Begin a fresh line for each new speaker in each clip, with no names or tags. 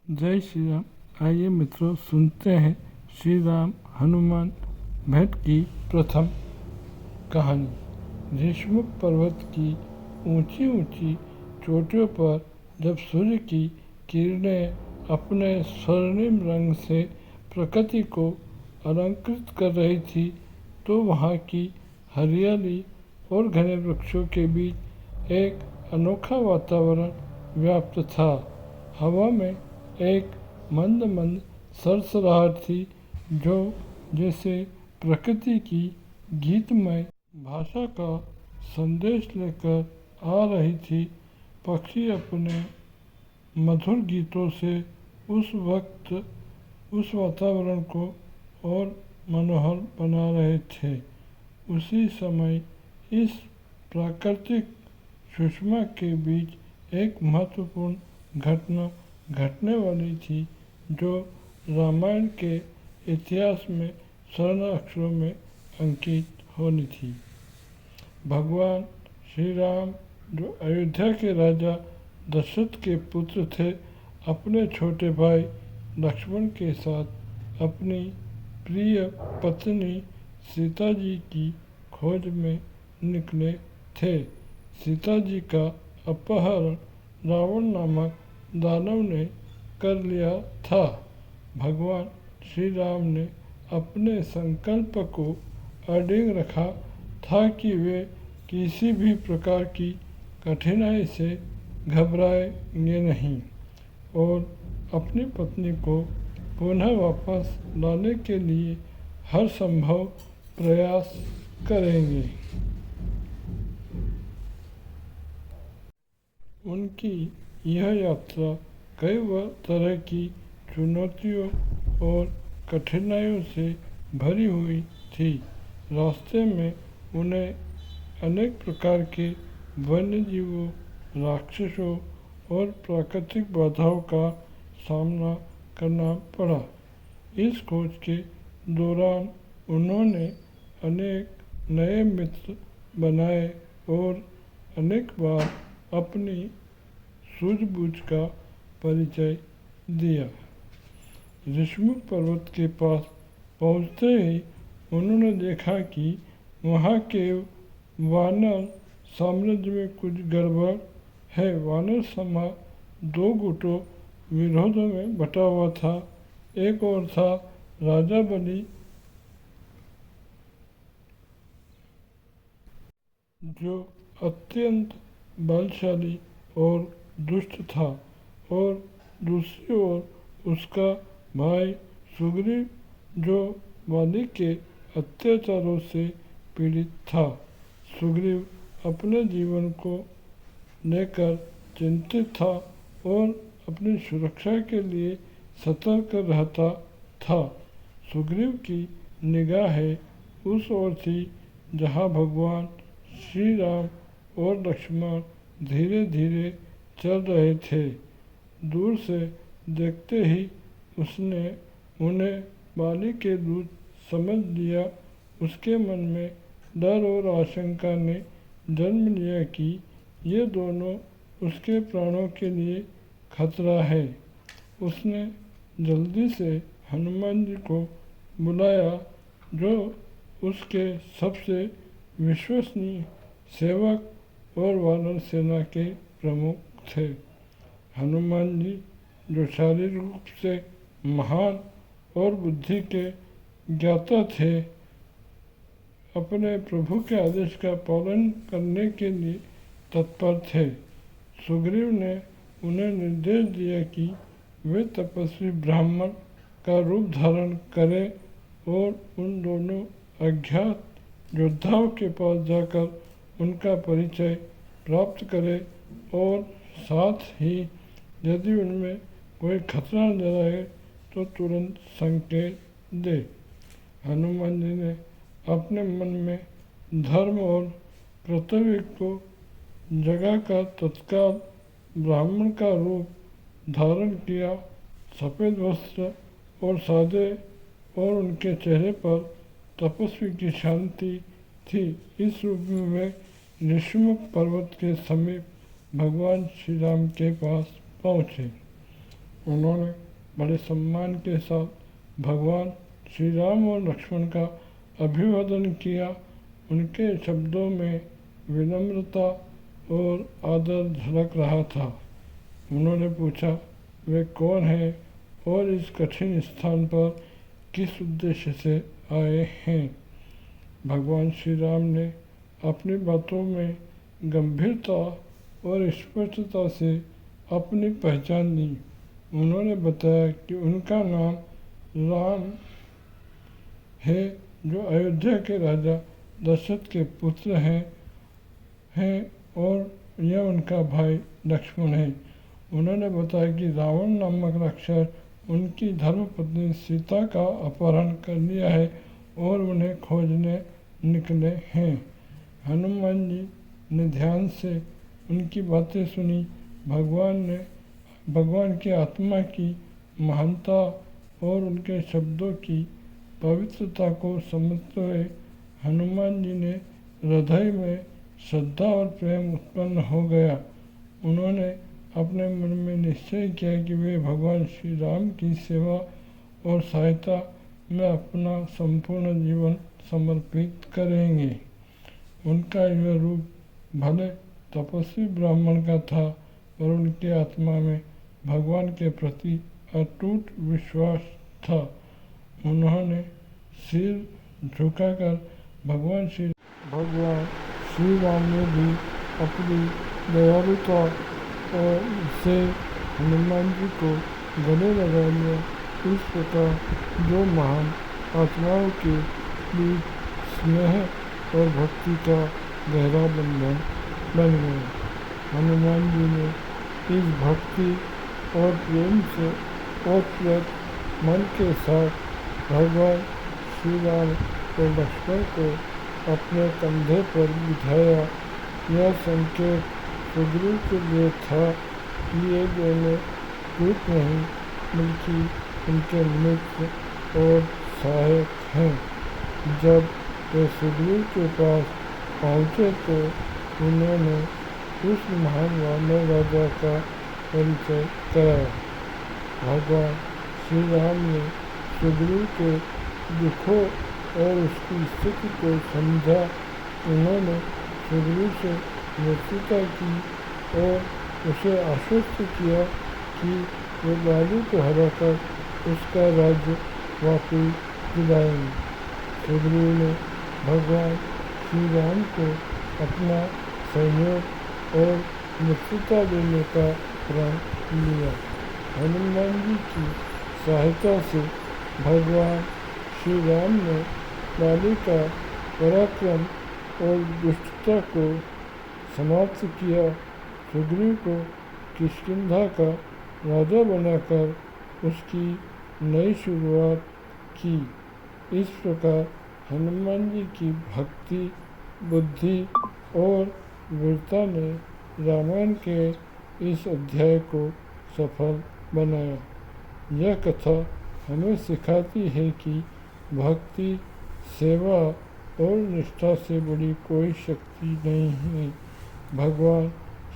जय श्री राम। आइए मित्रों, सुनते हैं श्री राम हनुमान भेंट की प्रथम कहानी। ऋषमुख पर्वत की ऊंची ऊंची चोटियों पर जब सूर्य की किरणें अपने स्वर्णिम रंग से प्रकृति को अलंकृत कर रही थी, तो वहाँ की हरियाली और घने वृक्षों के बीच एक अनोखा वातावरण व्याप्त था। हवा में एक मंद मंद सरसराहट थी, जो जैसे प्रकृति की गीतमय भाषा का संदेश लेकर आ रही थी। पक्षी अपने मधुर गीतों से उस वक्त उस वातावरण को और मनोहर बना रहे थे। उसी समय इस प्राकृतिक सुषमा के बीच एक महत्वपूर्ण घटना घटने वाली थी, जो रामायण के इतिहास में स्वर्ण अक्षरों में अंकित होनी थी। भगवान श्री राम, जो अयोध्या के राजा दशरथ के पुत्र थे, अपने छोटे भाई लक्ष्मण के साथ अपनी प्रिय पत्नी सीता जी की खोज में निकले थे। सीता जी का अपहरण रावण नामक दानव ने कर लिया था। भगवान श्री राम ने अपने संकल्प को अडिग रखा था कि वे किसी भी प्रकार की कठिनाई से घबराएंगे नहीं और अपनी पत्नी को पुनः वापस लाने के लिए हर संभव प्रयास करेंगे। उनकी यह यात्रा कई तरह की चुनौतियों और कठिनाइयों से भरी हुई थी। रास्ते में उन्हें अनेक प्रकार के वन्य जीवों, राक्षसों और प्राकृतिक बाधाओं का सामना करना पड़ा। इस खोज के दौरान उन्होंने अनेक नए मित्र बनाए और अनेक बार अपनी सूझबूझ का परिचय दिया। ऋषमुख पर्वत के पास पहुँचते ही उन्होंने देखा कि वहाँ के वानर साम्राज्य में कुछ गड़बड़ है। वानर समाज दो गुटों विरोध में बटा हुआ था। एक और था राजा बलि, जो अत्यंत बलशाली और दुष्ट था, और दूसरी ओर उसका भाई सुग्रीव, जो बाली के अत्याचारों से पीड़ित था। सुग्रीव अपने जीवन को लेकर चिंतित था और अपनी सुरक्षा के लिए सतर्क रहता था। सुग्रीव की निगाहें उस ओर थी जहाँ भगवान श्री राम और लक्ष्मण धीरे धीरे चल रहे थे। दूर से देखते ही उसने उन्हें बाली के दूत समझ लिया। उसके मन में डर और आशंका ने जन्म लिया कि ये दोनों उसके प्राणों के लिए खतरा है। उसने जल्दी से हनुमान जी को बुलाया, जो उसके सबसे विश्वसनीय सेवक और वानर सेना के प्रमुख थे। हनुमान जी, जो शारीरिक रूप से महान और बुद्धि के ज्ञाता थे, अपने प्रभु के आदेश का पालन करने के लिए तत्पर थे। सुग्रीव ने उन्हें निर्देश दिया कि वे तपस्वी ब्राह्मण का रूप धारण करें और उन दोनों अज्ञात योद्धाओं के पास जाकर उनका परिचय प्राप्त करें और साथ ही यदि उनमें कोई खतरा नजर आए तो तुरंत संकेत दे। हनुमान जी ने अपने मन में धर्म और कर्तव्य को जगाकर तत्काल ब्राह्मण का रूप धारण किया। सफ़ेद वस्त्र और सादे और उनके चेहरे पर तपस्वी की शांति थी। इस रूप में वे ऋषमुख पर्वत के समीप भगवान श्री राम के पास पहुँचे। उन्होंने बड़े सम्मान के साथ भगवान श्री राम और लक्ष्मण का अभिवादन किया। उनके शब्दों में विनम्रता और आदर झलक रहा था। उन्होंने पूछा, वे कौन हैं और इस कठिन स्थान पर किस उद्देश्य से आए हैं? भगवान श्री राम ने अपनी बातों में गंभीरता और स्पष्टता से अपनी पहचान दी। उन्होंने बताया कि उनका नाम राम है, जो अयोध्या के राजा दशरथ के पुत्र हैं और यह उनका भाई लक्ष्मण है। उन्होंने बताया कि रावण नामक राक्षस उनकी धर्मपत्नी सीता का अपहरण कर लिया है और उन्हें खोजने निकले हैं। हनुमान जी ने ध्यान से उनकी बातें सुनी। भगवान की आत्मा की महानता और उनके शब्दों की पवित्रता को समझते हुए हनुमान जी ने हृदय में श्रद्धा और प्रेम उत्पन्न हो गया। उन्होंने अपने मन में निश्चय किया कि वे भगवान श्री राम की सेवा और सहायता में अपना संपूर्ण जीवन समर्पित करेंगे। उनका यह रूप भले तपस्वी ब्राह्मण का था, पर उनकी आत्मा में भगवान के प्रति अटूट विश्वास था। उन्होंने सिर झुकाकर भगवान श्री राम ने भी अपनी दयालुता और से हनुमान जी को गले लगा लिया। इस प्रकार दो महान आत्माओं के बीच स्नेह और भक्ति का गहरा बंधन बन गया। हनुमान जी ने इस भक्ति और प्रेम से ओतप्रोत मन के साथ भगवान श्री राम और लक्ष्मण को अपने कंधे पर बिठाया। यह संकेत सुग्रीव के लिए था कि ये दोनों दूत नहीं बल्कि उनके मित्र और सहायक हैं। जब वे सुग्रीव के पास पहुँचे तो उन्होंने उस महान वानर राजा का परिचय कराया। भगवान श्री राम ने सुग्रीव के दुखों और उसकी स्थिति को समझा। उन्होंने सुग्रीव से मित्रता की और उसे आश्वस्त किया कि वे बाली को हराकर उसका राज्य वापस दिलाएंगे। सुग्रीव ने भगवान श्री राम को अपना सहयोग और मित्रता देने का प्रण लिया। हनुमान जी की सहायता से भगवान श्री राम ने बाली का पराक्रम और दुष्टता को समाप्त किया। सुग्रीव को किष्किंधा का राजा बनाकर उसकी नई शुरुआत की। इस प्रकार हनुमान जी की भक्ति, बुद्धि और वीरता ने रामायण के इस अध्याय को सफल बनाया। यह कथा हमें सिखाती है कि भक्ति, सेवा और निष्ठा से बड़ी कोई शक्ति नहीं है। भगवान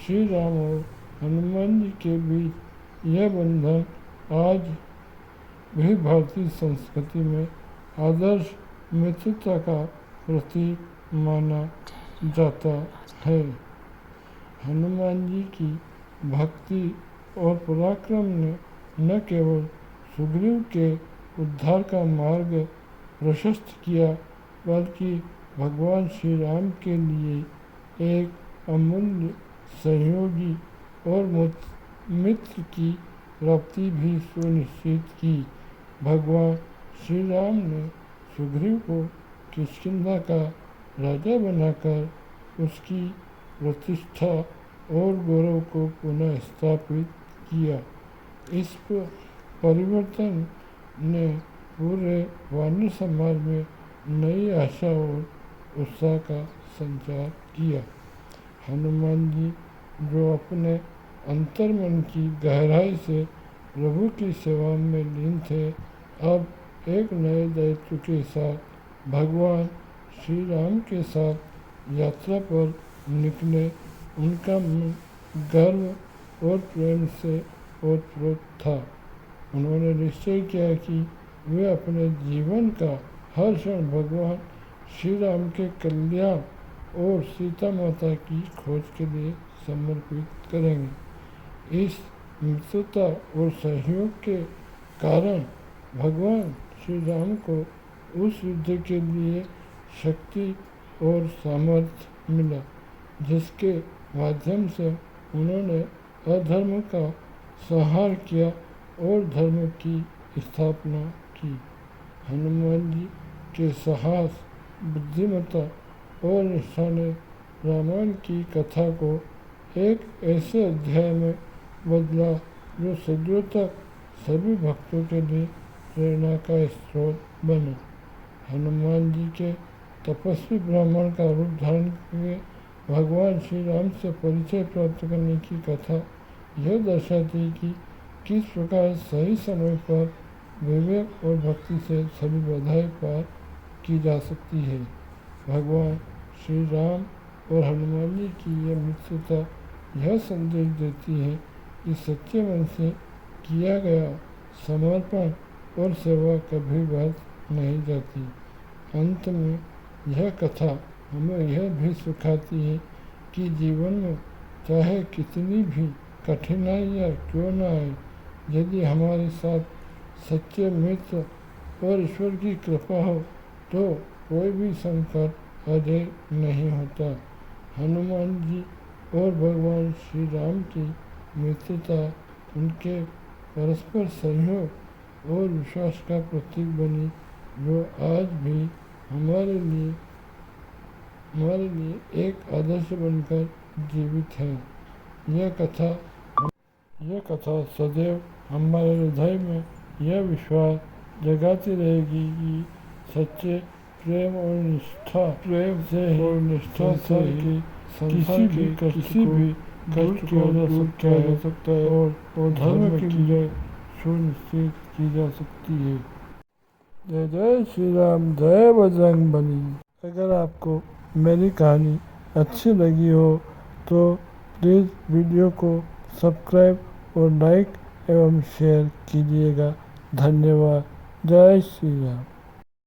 श्री राम और हनुमान जी के बीच यह बंधन आज भी भारतीय संस्कृति में आदर्श मित्रता का प्रतीक माना जाता है। हनुमान जी की भक्ति और पराक्रम ने न केवल सुग्रीव के उद्धार का मार्ग प्रशस्त किया, बल्कि भगवान श्री राम के लिए एक अमूल्य सहयोगी और मित्र की प्राप्ति भी सुनिश्चित की। भगवान श्री राम ने सुग्रीव को किष्किंधा का राजा बनाकर उसकी प्रतिष्ठा और गौरव को पुनः स्थापित किया। इस परिवर्तन ने पूरे वानर समाज में नई आशा और उत्साह का संचार किया। हनुमान जी जो अपने अंतर्मन की गहराई से प्रभु की सेवा में लीन थे, अब एक नए दायित्व के साथ भगवान श्री राम के साथ यात्रा पर निकले। उनका मन गर्व और प्रेम से ओतप्रोत था। उन्होंने निश्चय किया कि वे अपने जीवन का हर क्षण भगवान श्री राम के कल्याण और सीता माता की खोज के लिए समर्पित करेंगे। इस मित्रता और सहयोग के कारण भगवान श्री राम को उस युद्ध के लिए शक्ति और सामर्थ्य मिला, जिसके माध्यम से उन्होंने अधर्म का संहार किया और धर्म की स्थापना की। हनुमान जी के साहस, बुद्धिमत्ता और निष्ठा ने रामायण की कथा को एक ऐसे अध्याय में बदला जो सदियों तक सभी भक्तों के लिए प्रेरणा का स्रोत बना। हनुमान जी के तपस्वी ब्राह्मण का रूप धारण करके भगवान श्री राम से परिचय प्राप्त करने की कथा यह दर्शाती है कि किस प्रकार सही समय पर विवेक और भक्ति से सभी बाधाएं पार की जा सकती है। भगवान श्री राम और हनुमान जी की यह मित्रता यह संदेश देती है कि सच्चे मन से किया गया समर्पण और सेवा कभी व्यर्थ नहीं जाती। अंत में यह कथा हमें यह भी सिखाती है कि जीवन में चाहे कितनी भी कठिनाइयाँ क्यों न आए, यदि हमारे साथ सच्चे मित्र और ईश्वर की कृपा हो तो कोई भी संकट अजय नहीं होता। हनुमान जी और भगवान श्री राम की मित्रता उनके परस्पर सहयोग और विश्वास का प्रतीक बनी, जो आज भी हमारे लिए एक आदर्श बनकर जीवित है। यह कथा सदैव हमारे हृदय में यह विश्वास जगाती रहेगी कि सच्चे प्रेम और निष्ठा से ही किसी भी कष्ट को दूर किया जा सकता है और धर्म की विजय सुनिश्चित की जा सकती है। जय जय श्री राम, जय बजरंगबली। अगर आपको मेरी कहानी अच्छी लगी हो तो प्लीज़ वीडियो को सब्सक्राइब और लाइक एवं शेयर कीजिएगा। धन्यवाद। जय श्री राम।